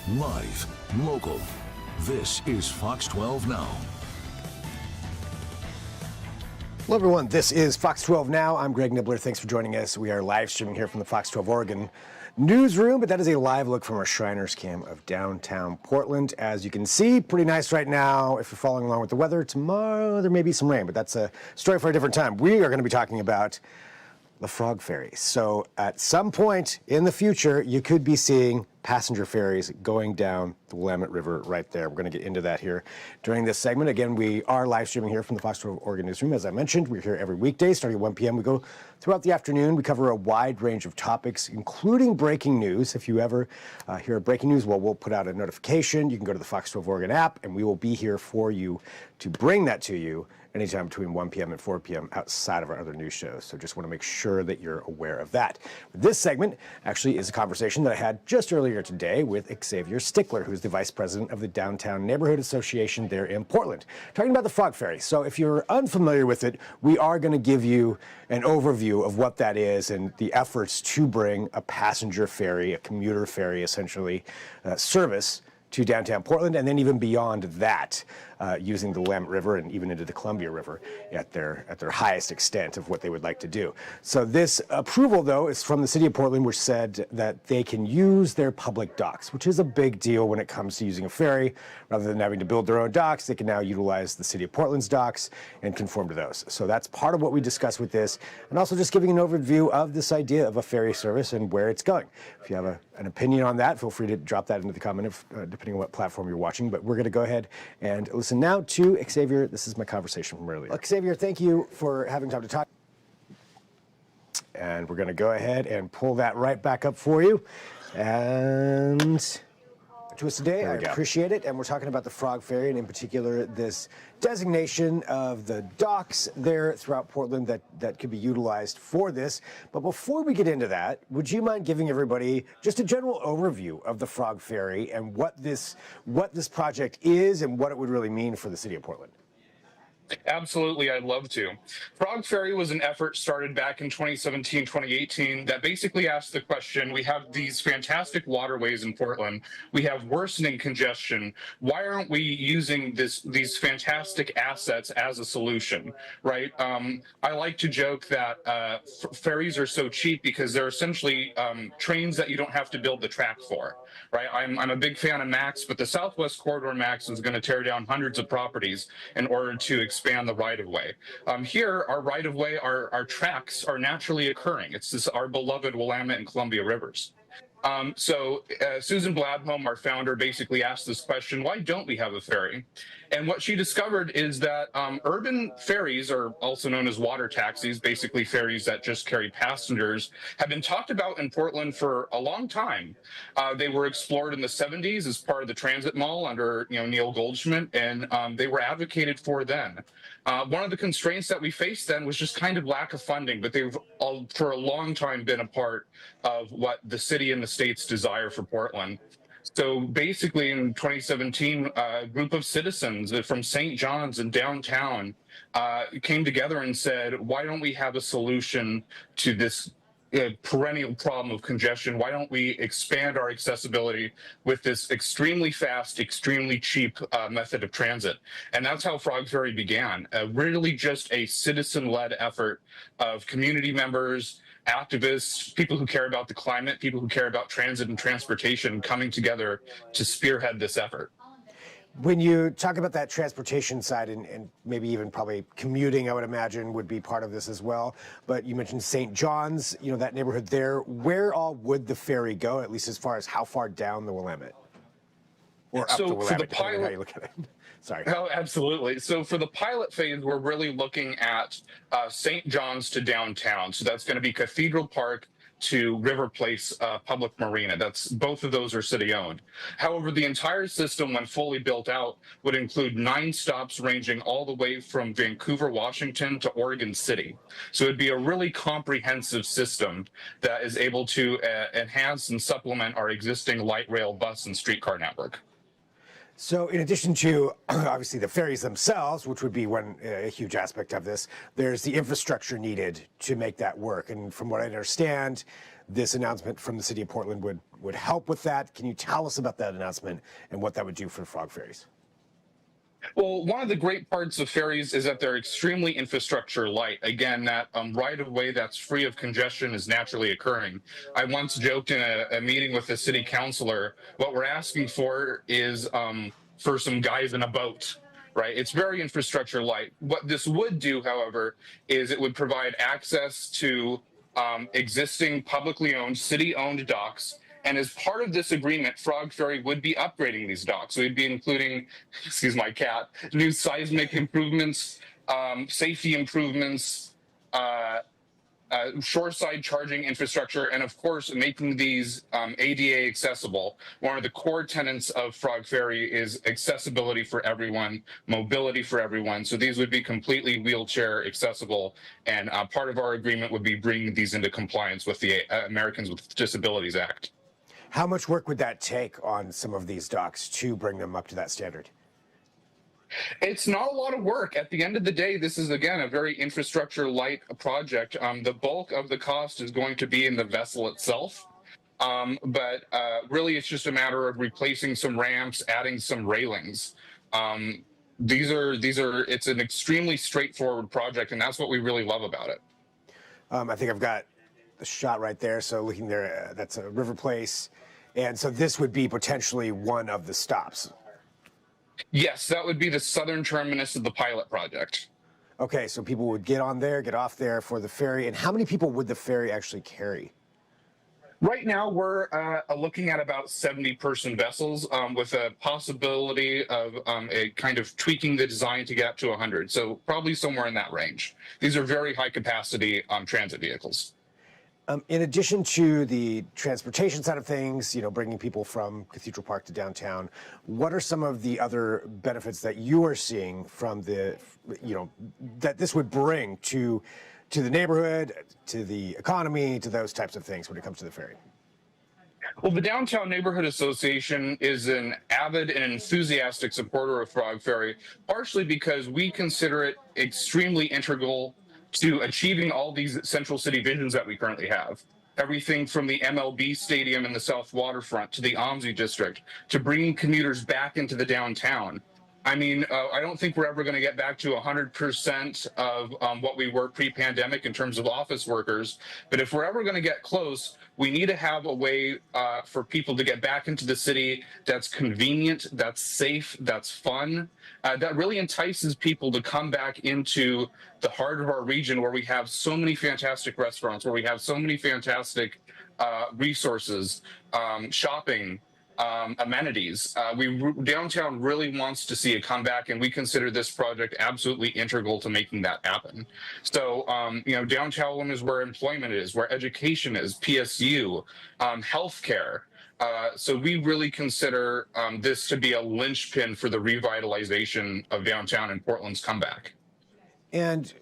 Live, local. This is Fox 12 Now. Hello, everyone. This is Fox 12 Now. I'm Greg Nibbler. Thanks for joining us. We are live streaming here from the Fox 12 Oregon newsroom, but that is a live look from our Shriners Cam of downtown Portland. As you can see, pretty nice right now. If you're following along with the weather, tomorrow there may be some rain, but that's a story for a different time. We are going to be talking about the Frog Ferry. So at some point in the future, you could be seeing passenger ferries going down the Willamette River right there. We're going to get into that here during this segment. Again, we are live streaming here from the Fox 12 Oregon newsroom. As I mentioned, we're here every weekday starting at 1 p.m. We go throughout the afternoon. We cover a wide range of topics, including breaking news. If you ever hear breaking news, well, we'll put out a notification. You can go to the Fox 12 Oregon app, and we will be here for you to bring that to you anytime between 1 p.m. and 4 p.m. outside of our other news shows. So just want to make sure that you're aware of that. This segment actually is a conversation that I had just earlier today with Xavier Stickler, who's the vice president of the Downtown Neighborhood Association there in Portland, talking about the Frog Ferry. So if you're unfamiliar with it, we are going to give you an overview of what that is and the efforts to bring a passenger ferry, a commuter ferry essentially, service to downtown Portland, and then even beyond that, using the Willamette River and even into the Columbia River at their highest extent of what they would like to do. So this approval, though, is from the city of Portland, which said that they can use their public docks, which is a big deal when it comes to using a ferry. Rather than having to build their own docks, they can now utilize the city of Portland's docks and conform to those. So that's part of what we discussed with this, and also just giving an overview of this idea of a ferry service and where it's going. If you have an opinion on that, feel free to drop that into the comment, depending on what platform you're watching. But we're going to go ahead and listen now to Xavier. This is my conversation from earlier. Xavier, thank you for having time to talk. And we're going to go ahead and pull that right back up for you. And to us today, I appreciate it. And we're talking about the Frog Ferry, and in particular, this designation of the docks there throughout Portland that could be utilized for this. But before we get into that, would you mind giving everybody just a general overview of the Frog Ferry and what this project is and what it would really mean for the city of Portland? Absolutely, I'd love to. Frog Ferry was an effort started back in 2017, 2018 that basically asked the question, we have these fantastic waterways in Portland, we have worsening congestion, why aren't we using these fantastic assets as a solution, right? I like to joke that ferries are so cheap because they're essentially trains that you don't have to build the track for, right? I'm a big fan of Max, but the Southwest Corridor Max is going to tear down hundreds of properties in order to expand the right-of-way. Here, our right-of-way, our tracks are naturally occurring. It's our beloved Willamette and Columbia rivers. Susan Blabholm, our founder, basically asked this question, why don't we have a ferry? And what she discovered is that urban ferries, or also known as water taxis, basically ferries that just carry passengers, have been talked about in Portland for a long time. They were explored in the 70s as part of the transit mall under Neil Goldschmidt, and they were advocated for then. One of the constraints that we faced then was just kind of lack of funding, but they've for a long time been a part of what the city and the state's desire for Portland. So basically in 2017, a group of citizens from St. John's and downtown came together and said, why don't we have a solution to this perennial problem of congestion? Why don't we expand our accessibility with this extremely fast, extremely cheap method of transit? And that's how Frog Ferry began, really just a citizen-led effort of community members, activists, people who care about the climate, people who care about transit and transportation coming together to spearhead this effort. When you talk about that transportation side and maybe even probably commuting, I would imagine would be part of this as well. But you mentioned St. John's, that neighborhood there. Where all would the ferry go, at least as far as how far down the Willamette? Or up the Willamette, depending on how you look at it. Sorry. Oh, absolutely. So for the pilot phase, we're really looking at St. John's to downtown. So that's going to be Cathedral Park to River Place Public Marina. Both of those are city owned. However, the entire system, when fully built out, would include 9 stops ranging all the way from Vancouver, Washington to Oregon City. So it'd be a really comprehensive system that is able to enhance and supplement our existing light rail, bus, and streetcar network. So, in addition to obviously the ferries themselves, which would be one a huge aspect of this, there's the infrastructure needed to make that work. And from what I understand, this announcement from the city of Portland would help with that. Can you tell us about that announcement and what that would do for Frog Ferries? Well, one of the great parts of ferries is that they're extremely infrastructure light. Again, that right of way that's free of congestion is naturally occurring. I once joked in a meeting with a city councilor, what we're asking for is for some guys in a boat. Right. It's very infrastructure light. What this would do, however, is it would provide access to existing publicly owned, city owned docks. And as part of this agreement, Frog Ferry would be upgrading these docks. We'd be including, excuse my cat, new seismic improvements, safety improvements, shoreside charging infrastructure, and of course, making these ADA accessible. One of the core tenets of Frog Ferry is accessibility for everyone, mobility for everyone. So these would be completely wheelchair accessible. And part of our agreement would be bringing these into compliance with the Americans with Disabilities Act. How much work would that take on some of these docks to bring them up to that standard? It's not a lot of work. At the end of the day, this is, again, a very infrastructure light project. The bulk of the cost is going to be in the vessel itself. But really, it's just a matter of replacing some ramps, adding some railings. It's an extremely straightforward project, and that's what we really love about it. I think I've got the shot right there. So looking there, that's a River Place. And so this would be potentially one of the stops. Yes, that would be the southern terminus of the pilot project. Okay, so people would get on there, get off there for the ferry. And how many people would the ferry actually carry? Right now, we're looking at about 70-person vessels with a possibility of a kind of tweaking the design to get up to 100. So probably somewhere in that range. These are very high-capacity transit vehicles. In addition to the transportation side of things, bringing people from Cathedral Park to downtown, what are some of the other benefits that you are seeing from that this would bring to the neighborhood, to the economy, to those types of things when it comes to the ferry? Well, the Downtown Neighborhood Association is an avid and enthusiastic supporter of Frog Ferry, partially because we consider it extremely integral to achieving all these central city visions that we currently have. Everything from the MLB stadium in the South Waterfront to the OMSI district to bringing commuters back into the downtown. I mean, I don't think we're ever going to get back to 100% of what we were pre-pandemic in terms of office workers. But if we're ever going to get close, we need to have a way for people to get back into the city that's convenient, that's safe, that's fun, that really entices people to come back into the heart of our region where we have so many fantastic restaurants, where we have so many fantastic resources, shopping, amenities. Downtown really wants to see a comeback, and we consider this project absolutely integral to making that happen. So, downtown is where employment is, where education is, PSU, healthcare. So we really consider this to be a linchpin for the revitalization of downtown and Portland's comeback. And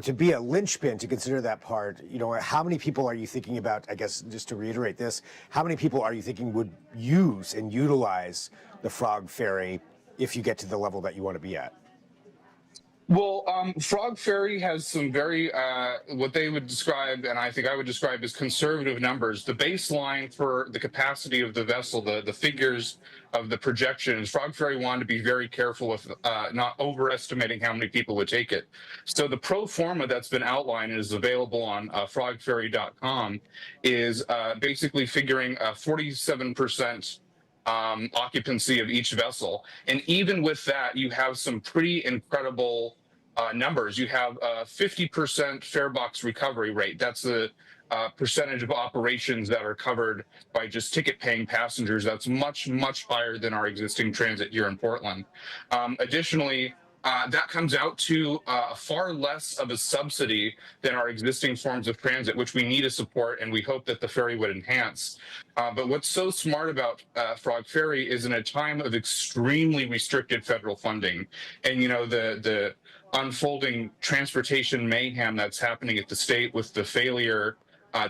to be a linchpin, to consider that part, how many people are you thinking about, I guess, just to reiterate this, how many people are you thinking would use and utilize the Frog Ferry if you get to the level that you want to be at? Well, Frog Ferry has some very, what they would describe, and I think I would describe as conservative numbers. The baseline for the capacity of the vessel, the figures of the projections, Frog Ferry wanted to be very careful with not overestimating how many people would take it. So the pro forma that's been outlined and is available on frogferry.com is basically figuring 47% occupancy of each vessel. And even with that, you have some pretty incredible numbers. You have a 50% fare box recovery rate. That's the percentage of operations that are covered by just ticket paying passengers. That's much, much higher than our existing transit here in Portland. Additionally, that comes out to far less of a subsidy than our existing forms of transit, which we need to support, and we hope that the ferry would enhance. But what's so smart about Frog Ferry is in a time of extremely restricted federal funding, and the unfolding transportation mayhem that's happening at the state with the failure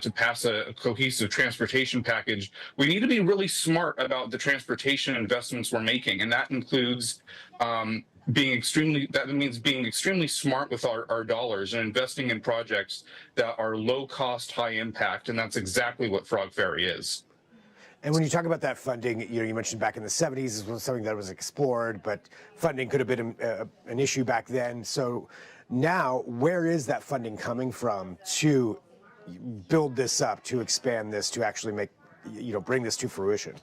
to pass a cohesive transportation package, we need to be really smart about the transportation investments we're making, and that includes that means being extremely smart with our dollars and investing in projects that are low cost, high impact, and that's exactly what Frog Ferry is. And when you talk about that funding, you mentioned back in the 70s this was something that was explored, but funding could have been an issue back then. So now, where is that funding coming from to build this up, to expand this, to actually make, bring this to fruition?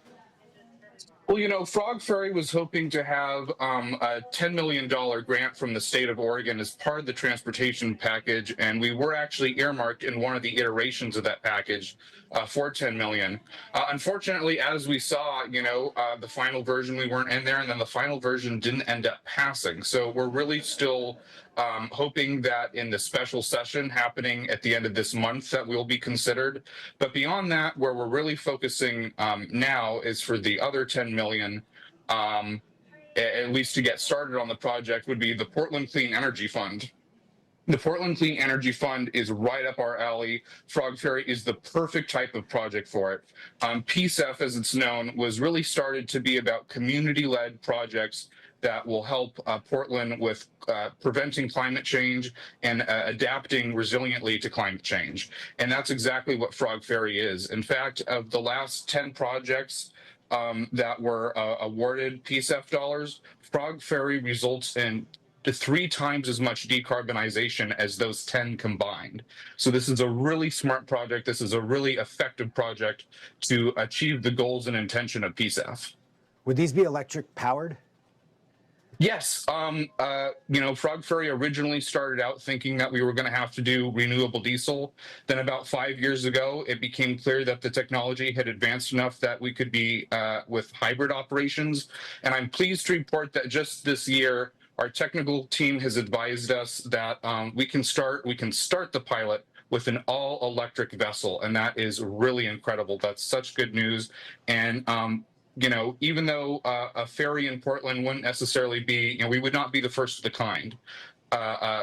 Well, Frog Ferry was hoping to have a $10 million grant from the state of Oregon as part of the transportation package, and we were actually earmarked in one of the iterations of that package for $10 million. Unfortunately, as we saw, the final version, we weren't in there, and then the final version didn't end up passing. So we're really still hoping that in the special session happening at the end of this month that we'll be considered. But beyond that, where we're really focusing now is for the other 10 million, at least to get started on the project, would be the Portland Clean Energy Fund. The Portland Clean Energy Fund is right up our alley. Frog Ferry is the perfect type of project for it. PSEF, as it's known, was really started to be about community-led projects that will help Portland with preventing climate change and adapting resiliently to climate change. And that's exactly what Frog Ferry is. In fact, of the last 10 projects that were awarded PSEF dollars, Frog Ferry results in 3 times as much decarbonization as those 10 combined. So this is a really smart project. This is a really effective project to achieve the goals and intention of PSEF. Would these be electric powered? Yes. Frog Ferry originally started out thinking that we were going to have to do renewable diesel. Then about 5 years ago, it became clear that the technology had advanced enough that we could be with hybrid operations. And I'm pleased to report that just this year, our technical team has advised us that we can start the pilot with an all-electric vessel, and that is really incredible. That's such good news. And even though a ferry in Portland wouldn't necessarily be, we would not be the first of the kind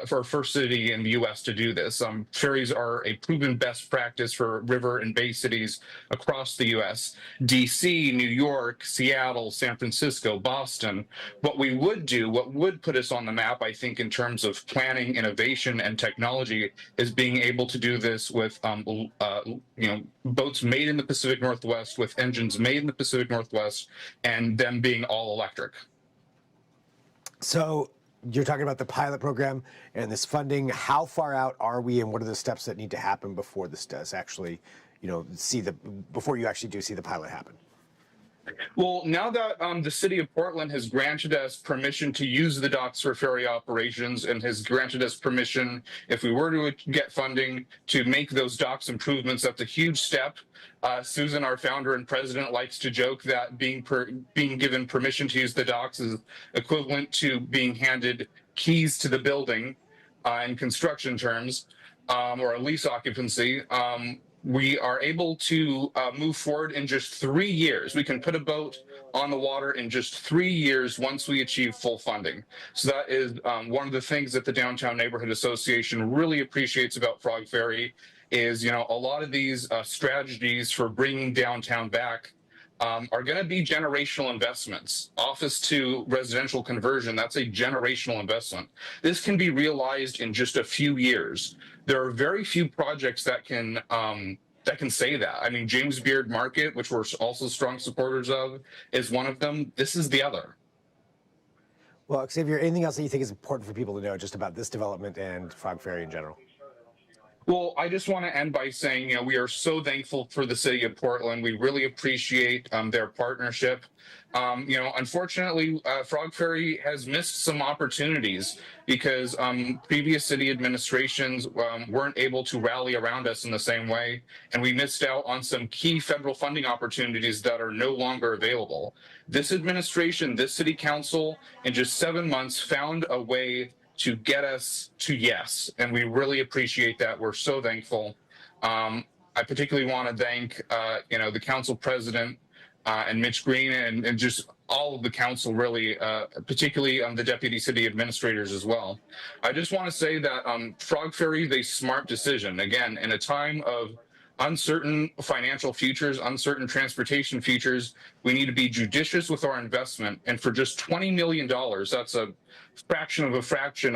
for a first city in the U.S. to do this. Ferries are a proven best practice for river and bay cities across the U.S. D.C., New York, Seattle, San Francisco, Boston. What would put us on the map, I think, in terms of planning, innovation, and technology, is being able to do this with boats made in the Pacific Northwest, with engines made in the Pacific Northwest, and them being all electric. So you're talking about the pilot program and this funding. How far out are we, and what are the steps that need to happen before this does actually, before you actually do see the pilot happen? Well, now that the city of Portland has granted us permission to use the docks for ferry operations and has granted us permission, if we were to get funding, to make those docks improvements, that's a huge step. Susan, our founder and president, likes to joke that being given permission to use the docks is equivalent to being handed keys to the building in construction terms, or a lease occupancy. We are able to move forward in just 3 years. We can put a boat on the water in just 3 years once we achieve full funding. So that is one of the things that the Downtown Neighborhood Association really appreciates about Frog Ferry is, a lot of these strategies for bringing downtown back are going to be generational investments. Office to residential conversion, that's a generational investment. This can be realized in just a few years. There are very few projects that can say that. I mean, James Beard Market, which we're also strong supporters of, is one of them. This is the other. Well, Xavier, anything else that you think is important for people to know just about this development and Frog Ferry in general? Well, I just want to end by saying, we are so thankful for the city of Portland. We really appreciate their partnership. Unfortunately, Frog Ferry has missed some opportunities because previous city administrations weren't able to rally around us in the same way, and we missed out on some key federal funding opportunities that are no longer available. This administration, this city council, in just 7 months, found a way to get us to yes, and we really appreciate that. We're so thankful. I particularly want to thank, the council president and Mitch Green and just all of the council, really, particularly the deputy city administrators as well. I just want to say that Frog Ferry is a smart decision. Again, in a time of uncertain financial futures, uncertain transportation futures. We need to be judicious with our investment. And for just $20 million, that's a fraction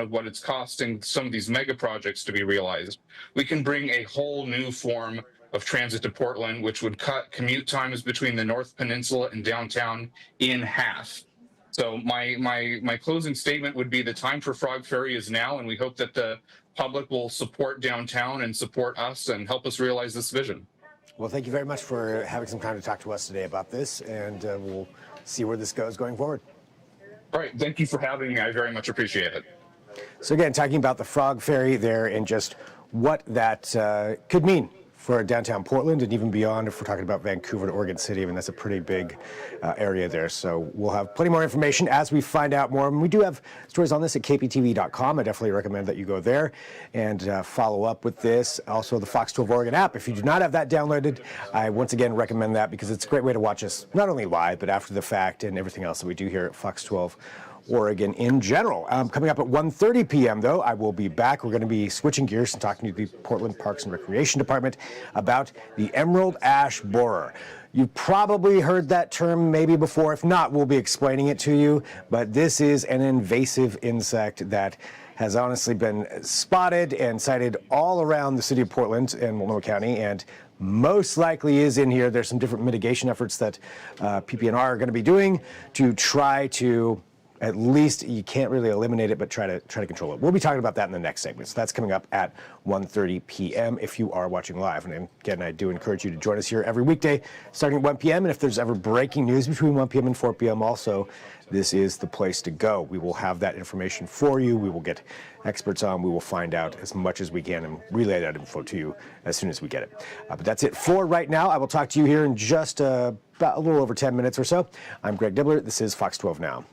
of what it's costing some of these mega projects to be realized. We can bring a whole new form of transit to Portland, which would cut commute times between the North Peninsula and downtown in half. So my closing statement would be the time for Frog Ferry is now, and we hope that the public will support downtown and support us and help us realize this vision. Well, thank you very much for having some time to talk to us today about this, and we'll see where this goes going forward. All right, thank you for having me. I very much appreciate it. So again, talking about the Frog Ferry there and just what that could mean for downtown Portland and even beyond if we're talking about Vancouver to Oregon City. I mean, that's a pretty big area there. So we'll have plenty more information as we find out more. And we do have stories on this at kptv.com. I definitely recommend that you go there and follow up with this. Also, the Fox 12 Oregon app. If you do not have that downloaded, I once again recommend that because it's a great way to watch us, not only live, but after the fact and everything else that we do here at Fox 12 Oregon in general. Coming up at 1:30 p.m. though, I will be back. We're going to be switching gears and talking to the Portland Parks and Recreation Department about the emerald ash borer. You've probably heard that term maybe before. If not, we'll be explaining it to you. But this is an invasive insect that has honestly been spotted and sighted all around the city of Portland and Multnomah County, and most likely is in here. There's some different mitigation efforts that PP&R are going to be doing to try to, at least, you can't really eliminate it, but try to control it. We'll be talking about that in the next segment. So that's coming up at 1:30 p.m. if you are watching live. And again, I do encourage you to join us here every weekday starting at 1 p.m. And if there's ever breaking news between 1 p.m. and 4 p.m. also, this is the place to go. We will have that information for you. We will get experts on. We will find out as much as we can and relay that info to you as soon as we get it. But that's it for right now. I will talk to you here in just about a little over 10 minutes or so. I'm Greg Dibbler. This is Fox 12 Now.